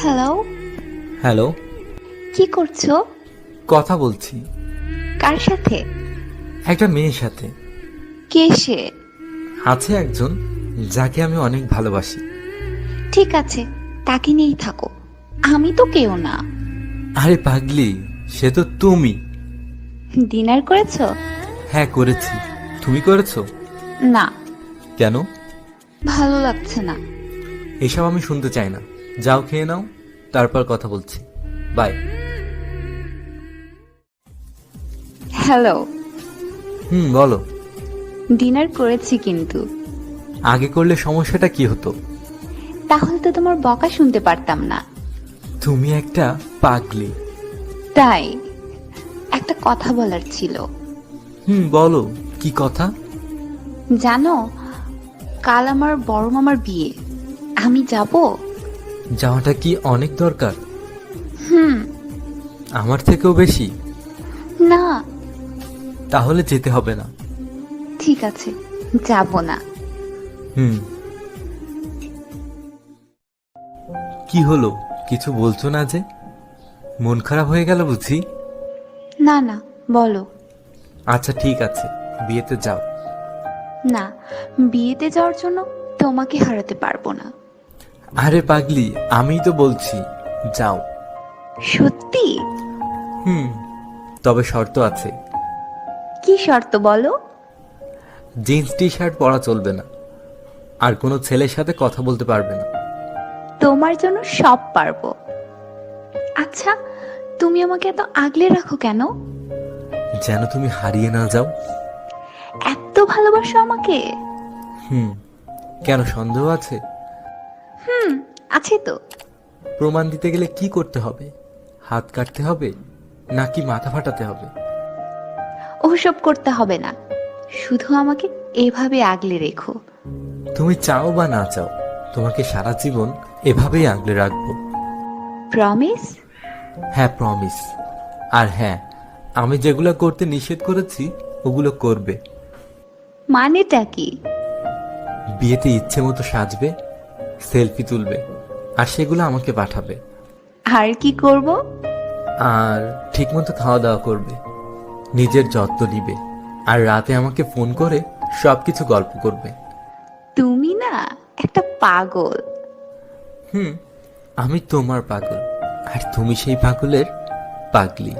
Hello. Hello. কি করছো? কথা বলছি কার সাথে? একটা মেয়ের সাথে। কে সে? আছে একজন যাকে আমি অনেক ভালোবাসি। ঠিক আছে, তাকে নিয়েই থাকো। আমি তো কেউ না। আরে পাগলি, সে তো তুমি। ডিনার করেছো? হ্যাঁ করেছি। তুমি করেছো? না, কেন? ভালো লাগছে না। এসব আমি শুনতে চাই না। যাও খেয়ে নাও, তারপর কথা বলছি। বাই। হ্যালো। বলো। ডিনার করেছি কিন্তু। আগে করলে সমস্যাটা কি হতো? তাহলে তো তোমার বকা শুনতে পারতাম না। তুমি একটা পাগলি। তাই? একটা কথা বলার ছিল। বলো, কি কথা? জানো, কাল আমার বড় মামার বিয়ে। আমি যাব? যাওয়াটা কি অনেক দরকার? হুম। আমার থেকেও বেশি? না। তাহলে যেতে হবে না। ঠিক আছে, যাব না। হুম। কি হলো, কিছু বলছো না যে? মন খারাপ হয়ে গেল বুঝি? না না, বলো। আচ্ছা ঠিক আছে, বিয়েতে যাও। না, বিয়েতে যাওয়ার জন্য তোমাকে হারাতে পারবো না। আরে পাগলি, আমিই তো বলছি যাও। সত্যি? হুম। তবে শর্ত আছে। কি শর্ত বলো? জিন্স টি শার্ট পরা চলবে না, আর কোনো ছেলের সাথে কথা বলতে পারবে না। তোমার জন্য সব পারবো। আচ্ছা, তুমি আমাকে এত আগলে রাখো কেন? যেন তুমি হারিয়ে না যাও। এত ভালোবাসো আমাকে? হুম। কেন, সন্দেহ আছে? হুম, আছে তো। প্রমাণ দিতে গেলে কি করতে হবে? হাত কাটতে হবে নাকি মাথা ফাটাতে হবে? ওসব করতে হবে না, শুধু আমাকে এভাবে আগলে রেখো। তুমি চাও বা না চাও, তোমাকে সারা জীবন এভাবেই আগলে রাখবো। প্রমিস? হ্যাঁ প্রমিস। আর হ্যাঁ, আমি যেগুলো করতে নিষেধ করেছি ওগুলো করবে। মানেটা কি? বিয়েতে ইচ্ছে মতো সাজবে, সেলফি তুলবে, আর সেগুলো আমাকে পাঠাবে। আর কি করব? আর ঠিকমতো খাওয়া দাওয়া করবে, নিজের যত্ন নিবে, আর রাতে আমাকে ফোন করে সবকিছু গল্প করবে। তুমি না একটা পাগল। আমি তোমার পাগল, আর তুমি সেই পাগলের পাগলি।